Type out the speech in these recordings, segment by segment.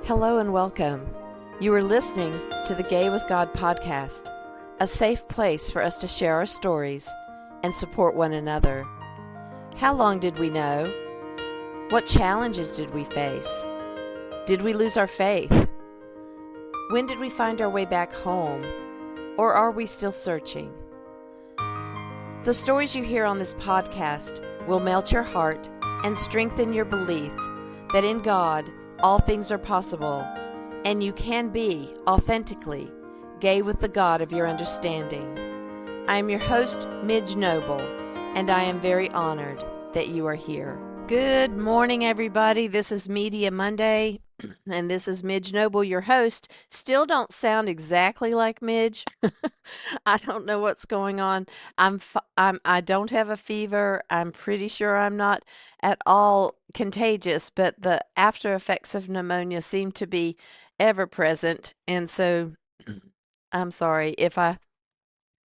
Hello and welcome. You are listening to the Gay with God podcast, a safe place for us to share our stories and support one another. How long did we know? What challenges did we face? Did we lose our faith? When did we find our way back home? Or are we still searching? The stories you hear on this podcast will melt your heart and strengthen your belief that in God, all things are possible, and you can be authentically gay with the God of your understanding. I am your host, Midge Noble, and I am very honored that you are here. Good morning, everybody. This is Media Monday, and this is Midge Noble, your host. Still don't sound exactly like Midge. I don't know what's going on. I don't have a fever. I'm pretty sure I'm not at all contagious, but the after effects of pneumonia seem to be ever present. And so I'm sorry if I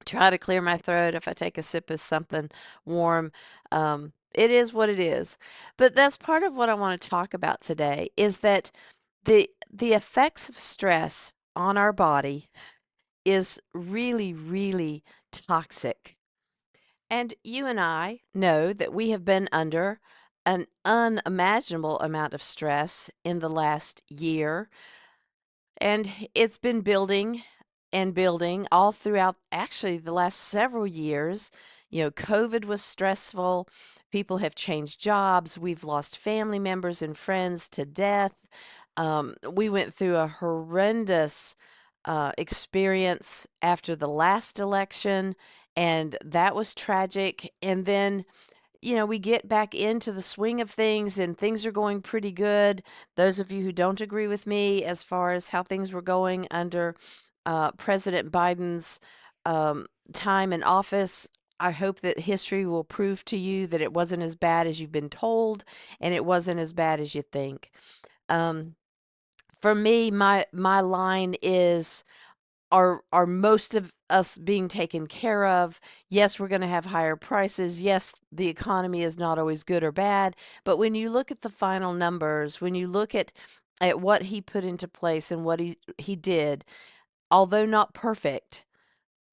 try to clear my throat, if I take a sip of something warm. It is what it is. But that's part of what I want to talk about today is that the effects of stress on our body is really, really toxic. And you and I know that we have been under an unimaginable amount of stress in the last year. And it's been building and building all throughout actually the last several years. You know, COVID was stressful. People have changed jobs. We've lost family members and friends to death. We went through a horrendous experience after the last election, and that was tragic. And then, you know, we get back into the swing of things, and things are going pretty good. Those of you who don't agree with me as far as how things were going under President Biden's time in office, I hope that history will prove to you that it wasn't as bad as you've been told, and it wasn't as bad as you think. For me, my line is, are most of us being taken care of? Yes, we're going to have higher prices. Yes, the economy is not always good or bad. But when you look at the final numbers, when you look at what he put into place and what he did, although not perfect,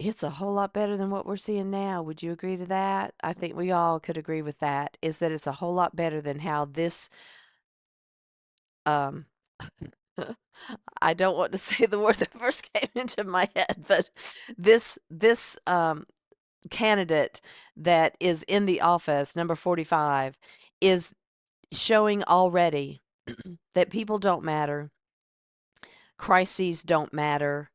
it's a whole lot better than what we're seeing now. Would you agree to that? I think we all could agree with that, is that it's a whole lot better than how this um I don't want to say the word that first came into my head, but this candidate that is in the office, number 45, is showing already that people don't matter, crises don't matter,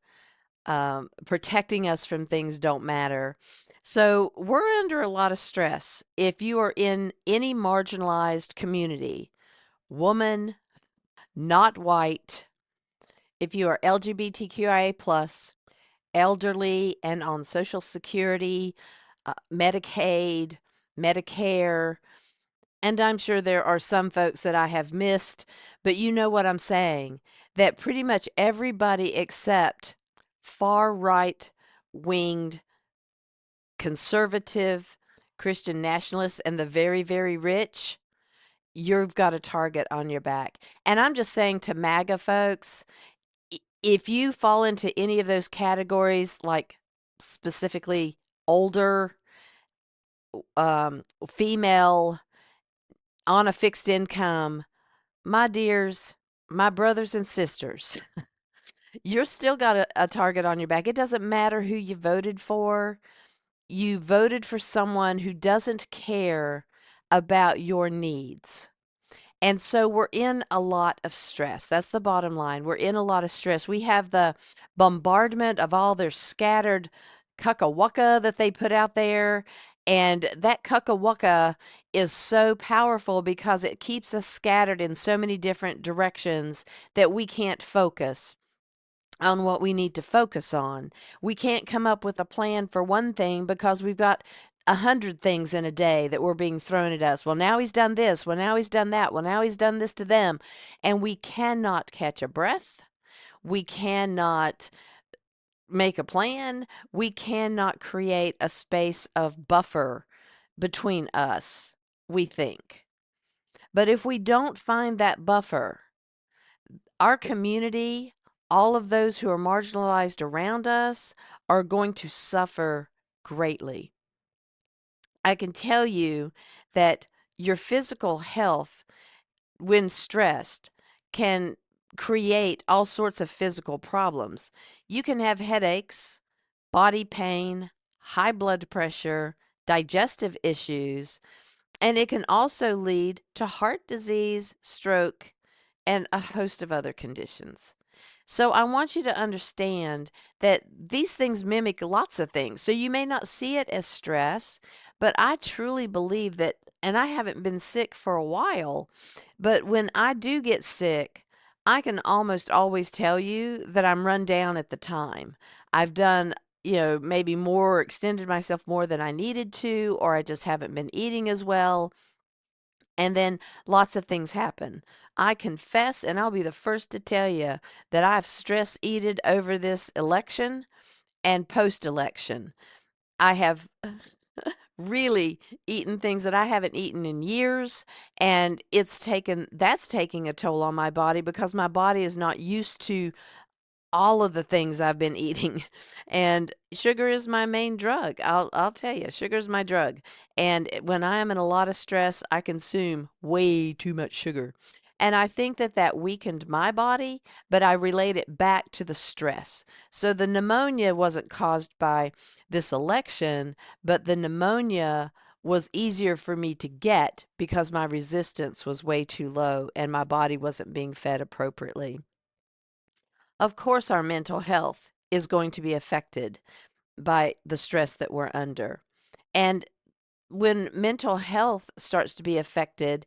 protecting us from things don't matter. So we're under a lot of stress. If you are in any marginalized community, woman, not white, if you are LGBTQIA+, elderly and on Social Security, Medicaid, Medicare, and I'm sure there are some folks that I have missed, but you know what I'm saying, that pretty much everybody except far right-winged, conservative, Christian nationalists, and the very, very rich, you've got a target on your back. And I'm just saying to MAGA folks, if you fall into any of those categories, like specifically older, female, on a fixed income, my dears, my brothers and sisters, you're still got a target on your back. It doesn't matter who you voted for. You voted for someone who doesn't care about your needs. And so we're in a lot of stress. That's the bottom line. We're in a lot of stress. We have the bombardment of all their scattered cuckawucka that they put out there. And that cuckawucka is so powerful because it keeps us scattered in so many different directions that we can't focus on what we need to focus on. We can't come up with a plan for one thing because we've got 100 things in a day that were being thrown at us. Well, now he's done this. Well, now he's done that. Well, now he's done this to them. And we cannot catch a breath. We cannot make a plan. We cannot create a space of buffer between us, we think. But if we don't find that buffer, our community, all of those who are marginalized around us, are going to suffer greatly. I can tell you that your physical health, when stressed, can create all sorts of physical problems. You can have headaches, body pain, high blood pressure, digestive issues, and it can also lead to heart disease, stroke, and a host of other conditions. So I want you to understand that these things mimic lots of things. So you may not see it as stress, but I truly believe that, and I haven't been sick for a while, but when I do get sick, I can almost always tell you that I'm run down at the time. I've done, maybe more, extended myself more than I needed to, or I just haven't been eating as well. And then lots of things happen. I confess, and I'll be the first to tell you that I've stress eated over this election and post-election. I have really eaten things that I haven't eaten in years, and that's taking a toll on my body because my body is not used to all of the things I've been eating. And sugar is my main drug. I'll tell you, sugar is my drug. And when I am in a lot of stress, I consume way too much sugar. And I think that that weakened my body, but I relate it back to the stress. So the pneumonia wasn't caused by this election, but the pneumonia was easier for me to get because my resistance was way too low and my body wasn't being fed appropriately. Of course, our mental health is going to be affected by the stress that we're under. And when mental health starts to be affected,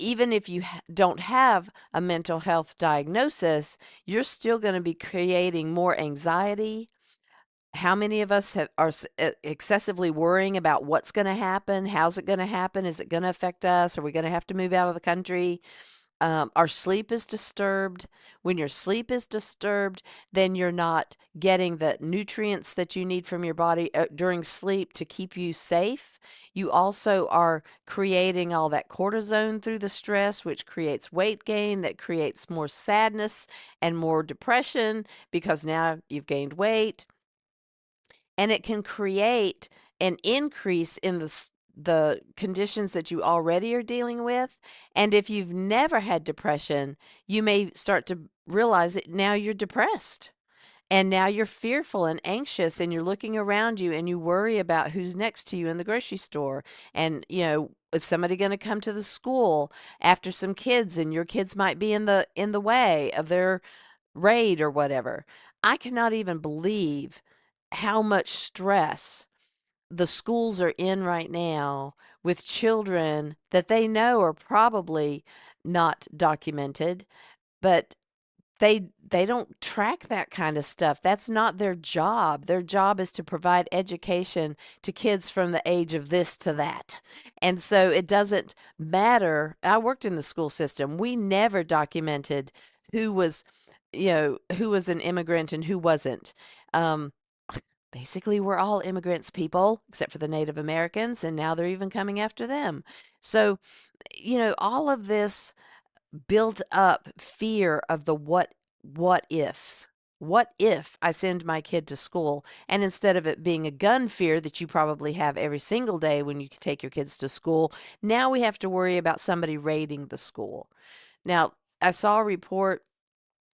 even if you don't have a mental health diagnosis, you're still going to be creating more anxiety. How many of us are excessively worrying about what's going to happen? How's it going to happen? Is it going to affect us? Are we going to have to move out of the country? Our sleep is disturbed. When your sleep is disturbed, then you're not getting the nutrients that you need from your body during sleep to keep you safe. You also are creating all that cortisone through the stress, which creates weight gain, that creates more sadness and more depression because now you've gained weight. And it can create an increase in the conditions that you already are dealing with. And if you've never had depression, you may start to realize that now you're depressed. And now you're fearful and anxious, and you're looking around you and you worry about who's next to you in the grocery store. And, is somebody going to come to the school after some kids, and your kids might be in the way of their raid or whatever. I cannot even believe how much stress the schools are in right now with children that they know are probably not documented, but they don't track that kind of stuff. That's not their job. Their job is to provide education to kids from the age of this to that. And so it doesn't matter. I worked in the school system. We never documented who was, who was an immigrant and who wasn't. Basically, we're all immigrants, people, except for the Native Americans, and now they're even coming after them. So, all of this built up fear of the what ifs. What if I send my kid to school and instead of it being a gun fear that you probably have every single day when you take your kids to school, now we have to worry about somebody raiding the school. Now, I saw a report,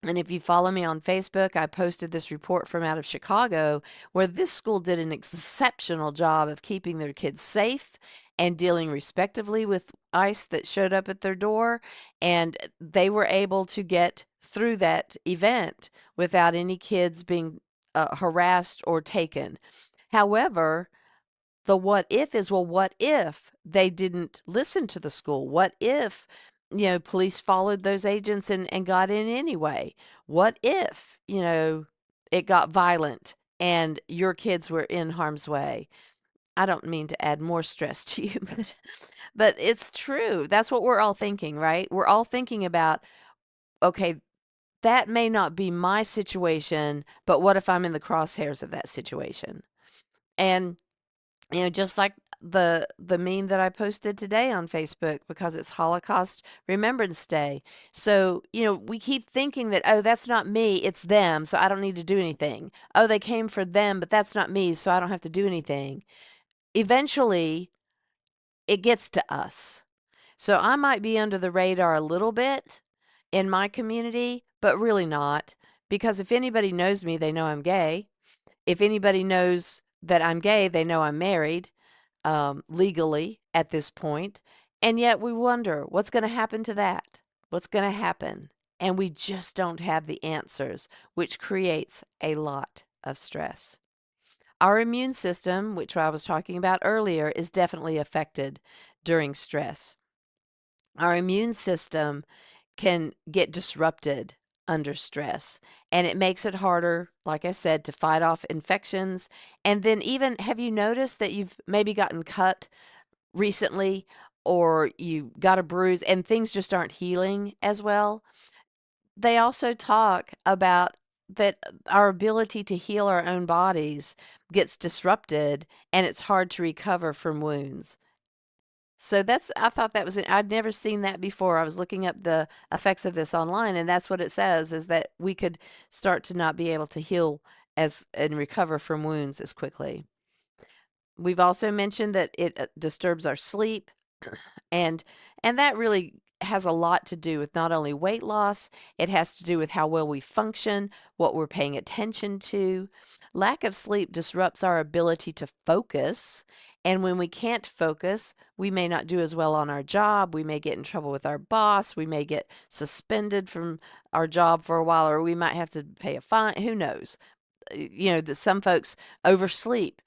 and if you follow me on Facebook, I posted this report from out of Chicago where this school did an exceptional job of keeping their kids safe and dealing respectively with ICE that showed up at their door. And they were able to get through that event without any kids being harassed or taken. However, the what if is, well, what if they didn't listen to the school? What if, police followed those agents and got in anyway? What if, it got violent and your kids were in harm's way? I don't mean to add more stress to you, but it's true. That's what we're all thinking, right? We're all thinking about, okay, that may not be my situation, but what if I'm in the crosshairs of that situation? And just like the meme that I posted today on Facebook because it's Holocaust Remembrance Day. So, we keep thinking that, oh, that's not me, it's them, so I don't need to do anything. Oh, they came for them, but that's not me, so I don't have to do anything. Eventually, it gets to us. So I might be under the radar a little bit in my community, but really not. Because if anybody knows me, they know I'm gay. If anybody knows that I'm gay, they know I'm married, legally at this point. And yet we wonder what's going to happen to that? What's going to happen? And we just don't have the answers, which creates a lot of stress. Our immune system, which I was talking about earlier, is definitely affected during stress. Our immune system can get disrupted under stress, and it makes it harder, like I said, to fight off infections. And then even, have you noticed that you've maybe gotten cut recently, or you got a bruise and things just aren't healing as well? They also talk about that our ability to heal our own bodies gets disrupted, and it's hard to recover from wounds. So I thought that was, I'd never seen that before. I was looking up the effects of this online, and that's what it says, is that we could start to not be able to heal and recover from wounds as quickly. We've also mentioned that it disturbs our sleep, and that really has a lot to do with not only weight loss, it has to do with how well we function, what we're paying attention to. Lack of sleep disrupts our ability to focus, and when we can't focus, we may not do as well on our job, we may get in trouble with our boss, we may get suspended from our job for a while, or we might have to pay a fine, who knows? Some folks oversleep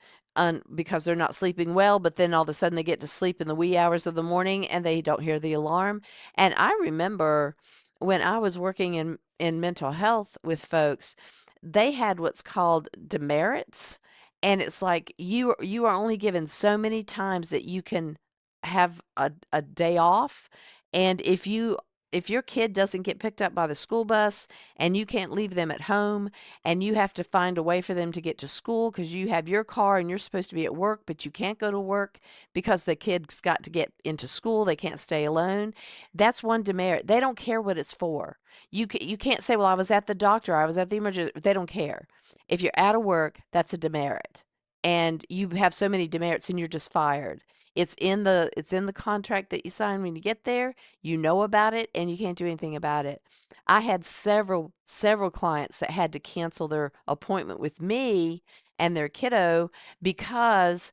because they're not sleeping well, but then all of a sudden they get to sleep in the wee hours of the morning and they don't hear the alarm. And I remember when I was working in mental health with folks, they had what's called demerits. And it's like you are only given so many times that you can have a day off. And if your kid doesn't get picked up by the school bus and you can't leave them at home and you have to find a way for them to get to school because you have your car and you're supposed to be at work, but you can't go to work because the kid's got to get into school, they can't stay alone. That's one demerit. They don't care what it's for. You can't say, well, I was at the doctor, I was at the emergency. They don't care. If you're out of work, that's a demerit. And you have so many demerits and you're just fired. It's in the contract that you sign when you get there. You know about it and you can't do anything about it. I had several clients that had to cancel their appointment with me and their kiddo because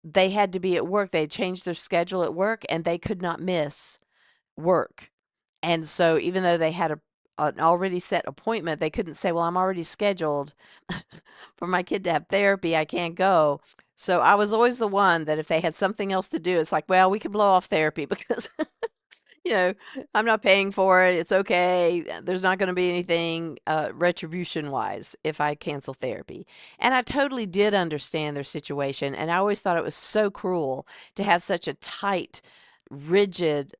they had to be at work. They had changed their schedule at work and they could not miss work. And so even though they had an already set appointment, they couldn't say, well, I'm already scheduled for my kid to have therapy. I can't go. So I was always the one that if they had something else to do, it's like, well, we can blow off therapy because, you know, I'm not paying for it. It's okay. There's not going to be anything retribution wise if I cancel therapy. And I totally did understand their situation. And I always thought it was so cruel to have such a tight, rigid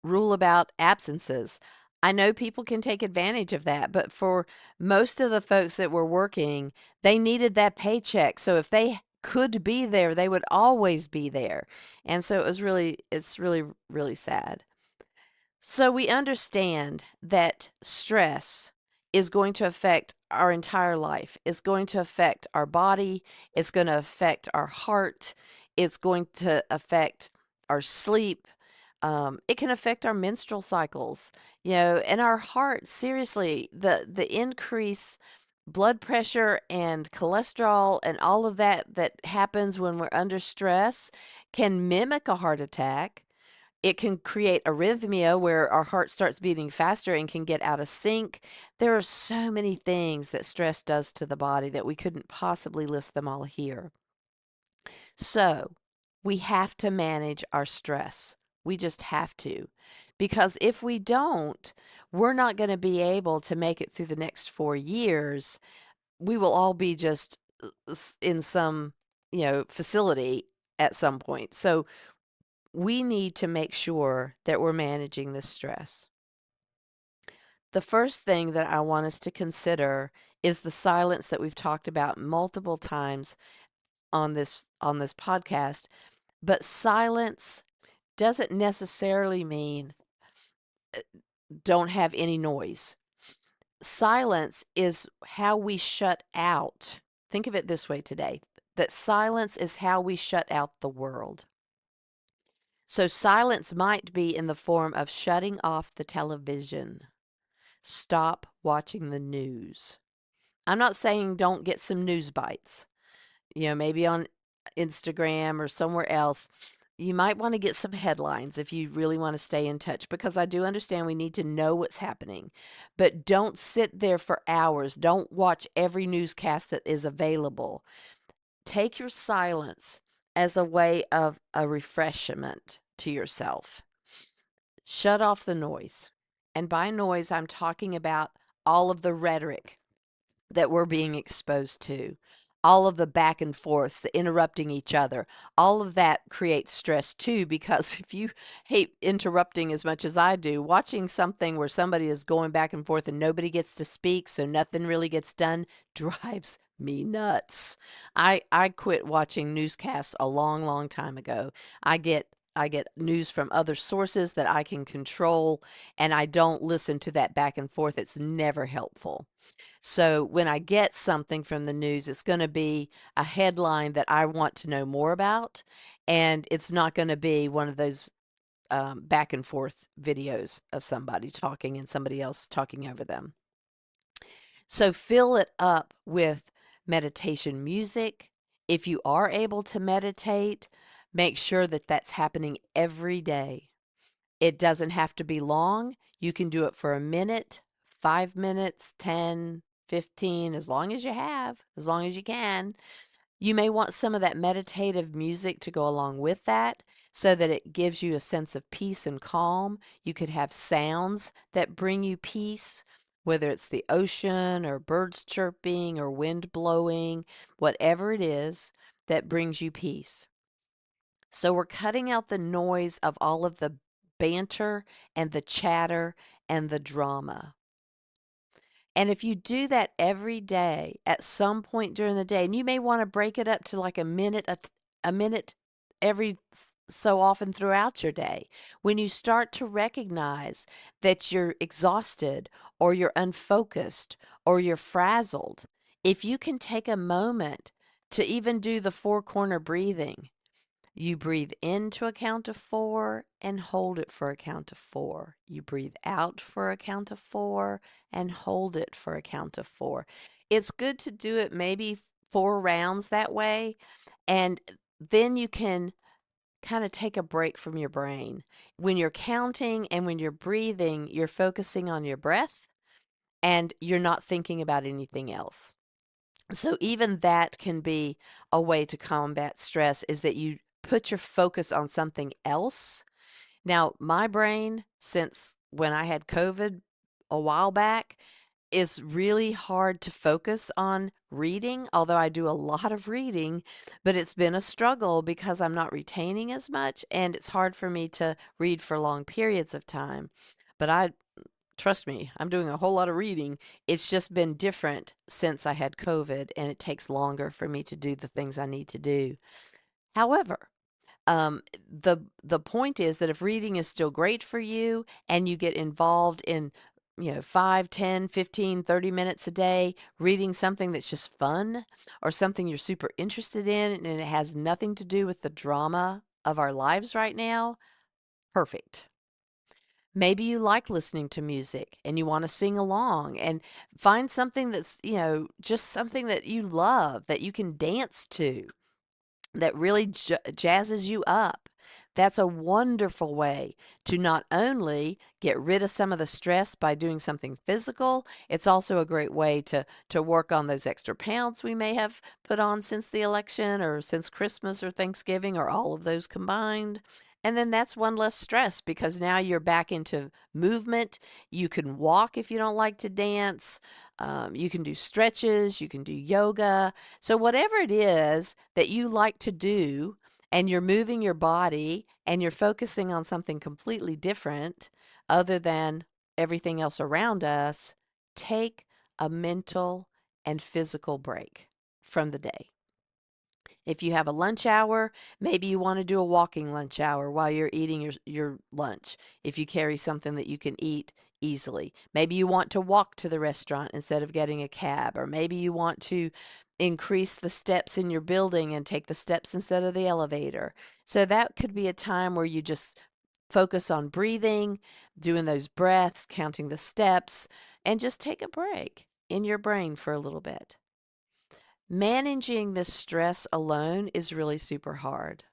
rule about absences. I know people can take advantage of that, but for most of the folks that were working, they needed that paycheck. So if they could be there, they would always be there. And so it's really, really sad. So we understand that stress is going to affect our entire life. It's going to affect our body. It's going to affect our heart. It's going to affect our sleep. It can affect our menstrual cycles, and our heart. Seriously, the increase blood pressure and cholesterol and all of that happens when we're under stress can mimic a heart attack. It can create arrhythmia where our heart starts beating faster and can get out of sync. There are so many things that stress does to the body that we couldn't possibly list them all here. So we have to manage our stress. We just have to. Because if we don't, we're not going to be able to make it through the next 4 years. We will all be just in some, facility at some point. So we need to make sure that we're managing this stress. The first thing that I want us to consider is the silence that we've talked about multiple times on this podcast. But silence doesn't necessarily mean don't have any noise. Silence is how we shut out. Think of it this way today, that silence is how we shut out the world. So silence might be in the form of shutting off the television. Stop watching the news. I'm not saying don't get some news bites. Maybe on Instagram or somewhere else. You might want to get some headlines if you really want to stay in touch, because I do understand we need to know what's happening. But don't sit there for hours. Don't watch every newscast that is available. Take your silence as a way of a refreshment to yourself. Shut off the noise. And by noise, I'm talking about all of the rhetoric that we're being exposed to, all of the back and forths, the interrupting each other, all of that creates stress too, because if you hate interrupting as much as I do, watching something where somebody is going back and forth and nobody gets to speak, so nothing really gets done, drives me nuts. I quit watching newscasts a long, long time ago. I get news from other sources that I can control, and I don't listen to that back and forth. It's never helpful. So when I get something from the news, it's going to be a headline that I want to know more about, and it's not going to be one of those back and forth videos of somebody talking and somebody else talking over them. So fill it up with meditation music. If you are able to meditate, make sure that that's happening every day. It doesn't have to be long. You can do it for a minute, 5 minutes, 10, 15, as long as you have, as long as you can. You may want some of that meditative music to go along with that so that it gives you a sense of peace and calm. You could have sounds that bring you peace, whether it's the ocean or birds chirping or wind blowing, whatever it is that brings you peace. So we're cutting out the noise of all of the banter and the chatter and the drama. And if you do that every day, at some point during the day, and you may want to break it up to like a minute every so often throughout your day, when you start to recognize that you're exhausted or you're unfocused or you're frazzled, if you can take a moment to even do the four-corner breathing. You breathe in to a count of 4 and hold it for a count of 4. You breathe out for a count of 4 and hold it for a count of 4. It's good to do it maybe 4 rounds that way, and then you can kind of take a break from your brain. When you're counting and when you're breathing, you're focusing on your breath and you're not thinking about anything else. So even that can be a way to combat stress, is that you put your focus on something else. Now, my brain, since when I had COVID a while back, is really hard to focus on reading, although I do a lot of reading, but it's been a struggle because I'm not retaining as much and it's hard for me to read for long periods of time. But trust me, I'm doing a whole lot of reading. It's just been different since I had COVID, and it takes longer for me to do the things I need to do. However, the point is that if reading is still great for you and you get involved in 5, 10, 15, 30 minutes a day reading something that's just fun or something you're super interested in and it has nothing to do with the drama of our lives right now, perfect. Maybe you like listening to music and you want to sing along, and find something that's, just something that you love, that you can dance to, that really jazzes you up. That's a wonderful way to not only get rid of some of the stress by doing something physical, it's also a great way to work on those extra pounds we may have put on since the election or since Christmas or Thanksgiving or all of those combined. And then that's one less stress because now you're back into movement. You can walk if you don't like to dance. You can do stretches. You can do yoga. So, whatever it is that you like to do, and you're moving your body and you're focusing on something completely different other than everything else around us, take a mental and physical break from the day. If you have a lunch hour, maybe you want to do a walking lunch hour while you're eating your lunch. If you carry something that you can eat easily, maybe you want to walk to the restaurant instead of getting a cab, or maybe you want to increase the steps in your building and take the steps instead of the elevator. So that could be a time where you just focus on breathing, doing those breaths, counting the steps, and just take a break in your brain for a little bit. Managing the stress alone is really super hard.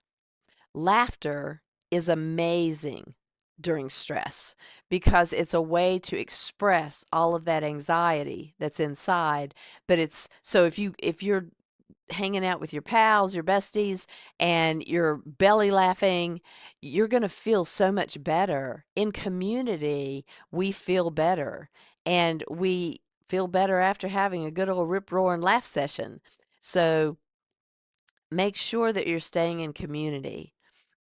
Laughter is amazing during stress because it's a way to express all of that anxiety that's inside. But it's so if you're hanging out with your pals, your besties, and you're belly laughing, you're going to feel so much better. In community, we feel better, and we feel better after having a good old rip roaring laugh session. So make sure that you're staying in community.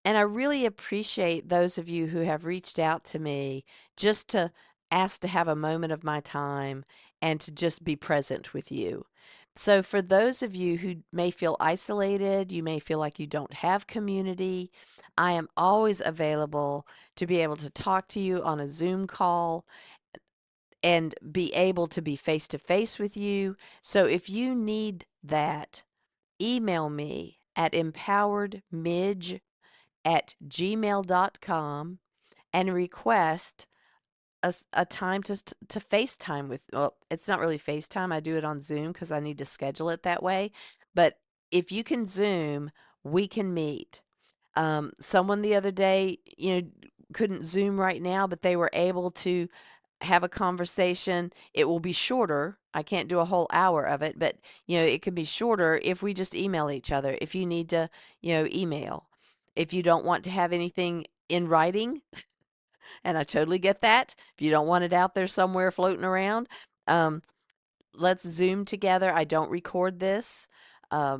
And I really appreciate those of you who have reached out to me just to ask to have a moment of my time and to just be present with you. So, for those of you who may feel isolated, you may feel like you don't have community, I am always available to be able to talk to you on a Zoom call and be able to be face to face with you. So, if you need that, email me at empoweredmidge@gmail.com and request a time to FaceTime with, well, it's not really FaceTime. I do it on Zoom because I need to schedule it that way. But if you can Zoom, we can meet. Someone the other day, couldn't Zoom right now, but they were able to have a conversation. It will be shorter. I can't do a whole hour of it, but it could be shorter if we just email each other. If you need to, email. If you don't want to have anything in writing, and I totally get that. If you don't want it out there somewhere floating around, um, let's Zoom together. I don't record this,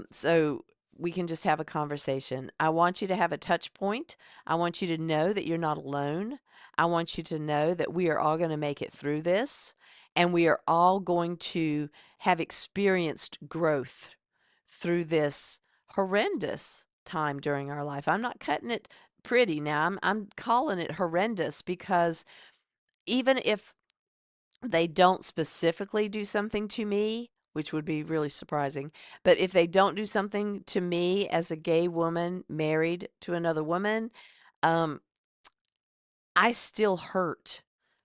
so we can just have a conversation. I want you to have a touch point. I want you to know that you're not alone. I want you to know that we are all going to make it through this, and we are all going to have experienced growth through this horrendous time during our life. I'm not cutting it pretty now. I'm calling it horrendous because even if they don't specifically do something to me, which would be really surprising, but if they don't do something to me as a gay woman married to another woman, um, I still hurt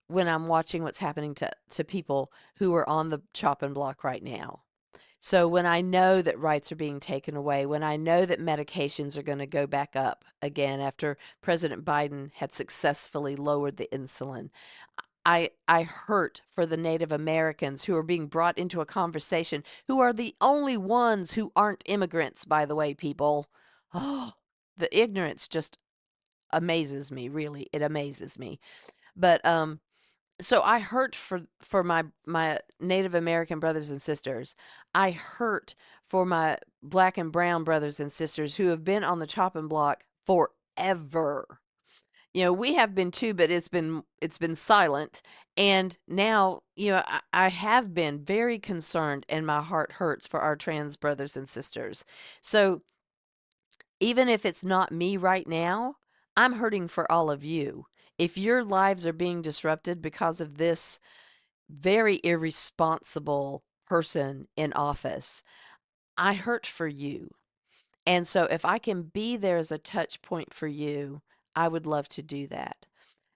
when I'm watching what's happening to people who are on the chopping block right now. So when I know that rights are being taken away, when I know that medications are going to go back up again after President Biden had successfully lowered the insulin, I hurt for the Native Americans who are being brought into a conversation, who are the only ones who aren't immigrants, by the way, people. Oh, the ignorance just amazes me, really. It amazes me. But so I hurt for my Native American brothers and sisters. I hurt for my black and brown brothers and sisters who have been on the chopping block forever. We have been too, but it's been silent. And now, I have been very concerned, and my heart hurts for our trans brothers and sisters. So even if it's not me right now, I'm hurting for all of you. If your lives are being disrupted because of this very irresponsible person in office, I hurt for you. And so if I can be there as a touch point for you, I would love to do that.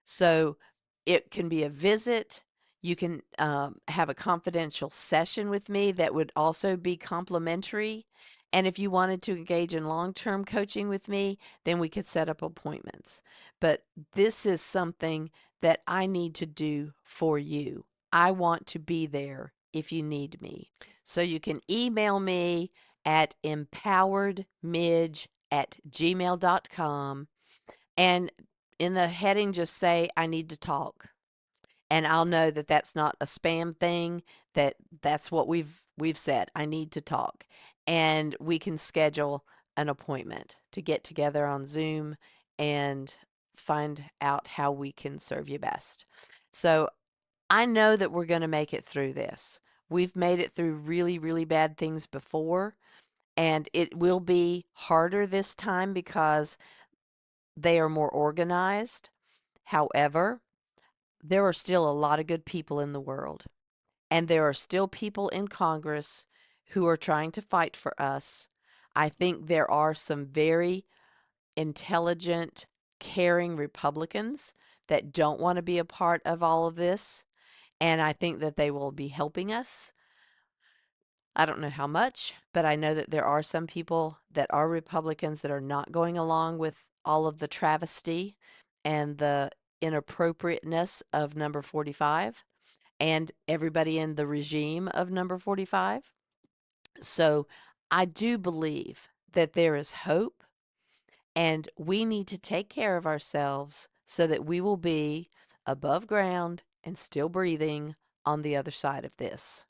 So it can be a visit. You can have a confidential session with me that would also be complimentary. And if you wanted to engage in long-term coaching with me, then we could set up appointments. But this is something that I need to do for you. I want to be there if you need me. So you can email me at empoweredmidge@gmail.com, and in the heading just say I need to talk, and I'll know that that's not a spam thing, that's what we've said. I need to talk, and we can schedule an appointment to get together on Zoom and find out how we can serve you best. So I know that we're going to make it through this. We've made it through really, really bad things before, And it will be harder this time because they are more organized. However, there are still a lot of good people in the world, and there are still people in Congress who are trying to fight for us. I think there are some very intelligent, caring Republicans that don't want to be a part of all of this, and I think that they will be helping us. I don't know how much, but I know that there are some people that are Republicans that are not going along with all of the travesty and the inappropriateness of number 45 and everybody in the regime of number 45. So I do believe that there is hope, and we need to take care of ourselves so that we will be above ground and still breathing on the other side of this.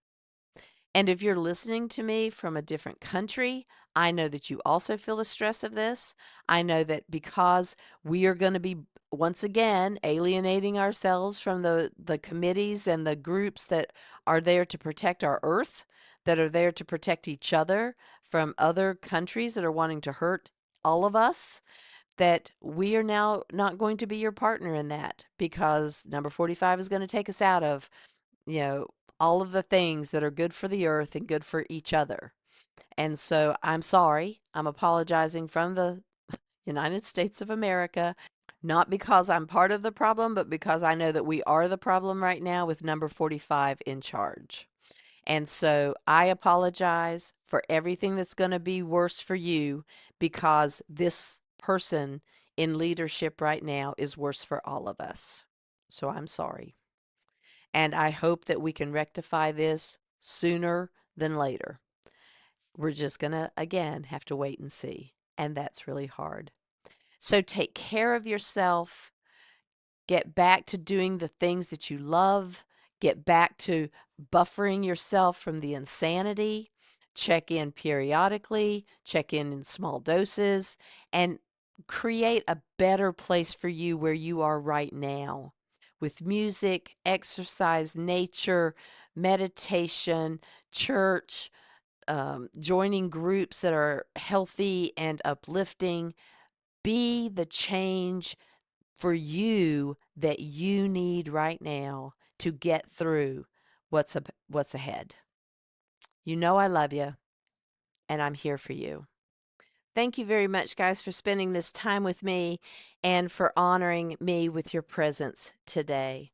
And if you're listening to me from a different country, I know that you also feel the stress of this. I know that because we are going to be, once again, alienating ourselves from the committees and the groups that are there to protect our earth, that are there to protect each other from other countries that are wanting to hurt all of us, that we are now not going to be your partner in that, because number 45 is going to take us out of, you know, all of the things that are good for the earth and good for each other. And so I'm sorry. I'm apologizing from the United States of America, not because I'm part of the problem, but because I know that we are the problem right now with number 45 in charge. And so I apologize for everything that's going to be worse for you, because this person in leadership right now is worse for all of us. So I'm sorry. And I hope that we can rectify this sooner than later. We're just going to, again, have to wait and see. And that's really hard. So take care of yourself. Get back to doing the things that you love. Get back to buffering yourself from the insanity. Check in periodically. Check in small doses. And create a better place for you where you are right now, with music, exercise, nature, meditation, church, joining groups that are healthy and uplifting. Be the change for you that you need right now to get through what's ahead. You know I love you, and I'm here for you. Thank you very much, guys, for spending this time with me and for honoring me with your presence today.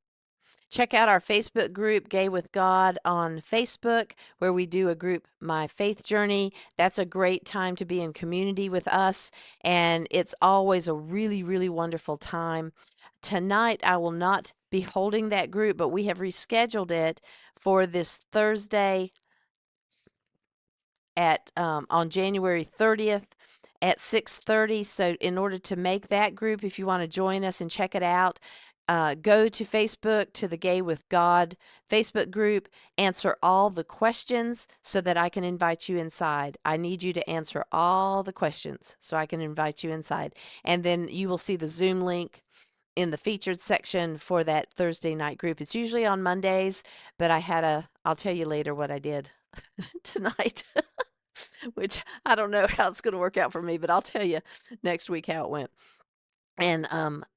Check out our Facebook group, Gay with God, on Facebook, where we do a group, My Faith Journey. That's a great time to be in community with us, and it's always a really, really wonderful time. Tonight, I will not be holding that group, but we have rescheduled it for this Thursday at on January 30th at 6:30. So in order to make that group, if you want to join us and check it out, go to Facebook, to the Gay with God Facebook group, answer all the questions so that I can invite you inside. I need you to answer all the questions so I can invite you inside. And then you will see the Zoom link in the featured section for that Thursday night group. It's usually on Mondays, but I'll tell you later what I did tonight. Which I don't know how it's going to work out for me, but I'll tell you next week how it went. And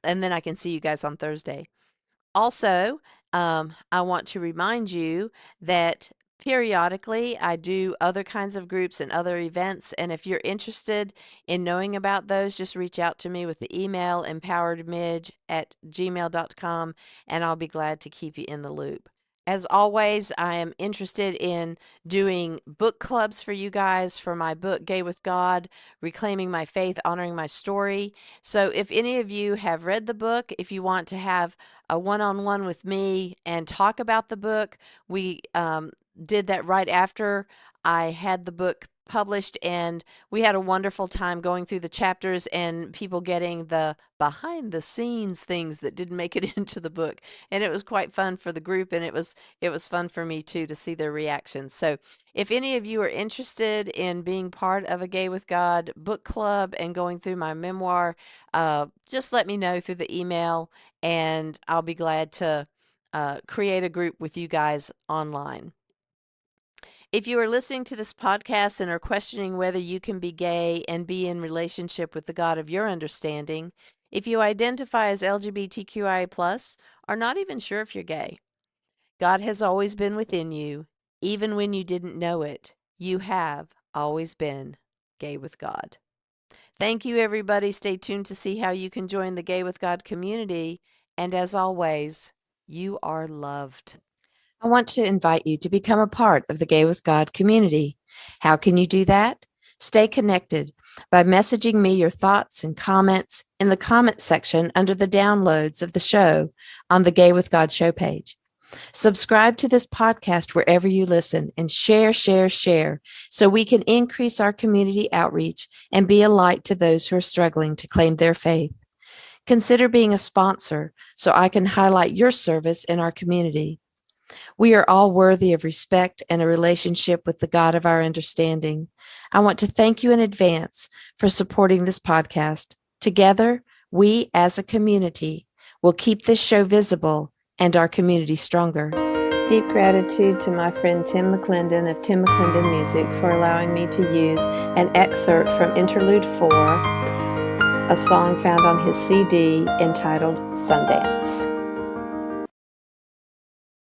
then I can see you guys on Thursday. Also, I want to remind you that periodically I do other kinds of groups and other events, and if you're interested in knowing about those, just reach out to me with the email empoweredmidge@gmail.com, and I'll be glad to keep you in the loop. As always, I am interested in doing book clubs for you guys for my book, Gay with God, Reclaiming My Faith, Honoring My Story. So if any of you have read the book, if you want to have a one-on-one with me and talk about the book, we did that right after I had the book published, and we had a wonderful time going through the chapters and people getting the behind the scenes things that didn't make it into the book, and it was quite fun for the group, and it was fun for me too to see their reactions. So if any of you are interested in being part of a Gay with God book club and going through my memoir, just let me know through the email, and I'll be glad to create a group with you guys online. If you are listening to this podcast and are questioning whether you can be gay and be in relationship with the God of your understanding, if you identify as LGBTQIA+, are not even sure if you're gay, God has always been within you, even when you didn't know it. You have always been gay with God. Thank you, everybody. Stay tuned to see how you can join the Gay with God community. And as always, you are loved. I want to invite you to become a part of the Gay with God community. How can you do that? Stay connected by messaging me your thoughts and comments in the comment section under the downloads of the show on the Gay with God show page. Subscribe to this podcast wherever you listen and share so we can increase our community outreach and be a light to those who are struggling to claim their faith. Consider being a sponsor so I can highlight your service in our community. We are all worthy of respect and a relationship with the God of our understanding. I want to thank you in advance for supporting this podcast. Together, we as a community will keep this show visible and our community stronger. Deep gratitude to my friend Tim McClendon of Tim McClendon Music for allowing me to use an excerpt from Interlude 4, a song found on his CD entitled Sundance.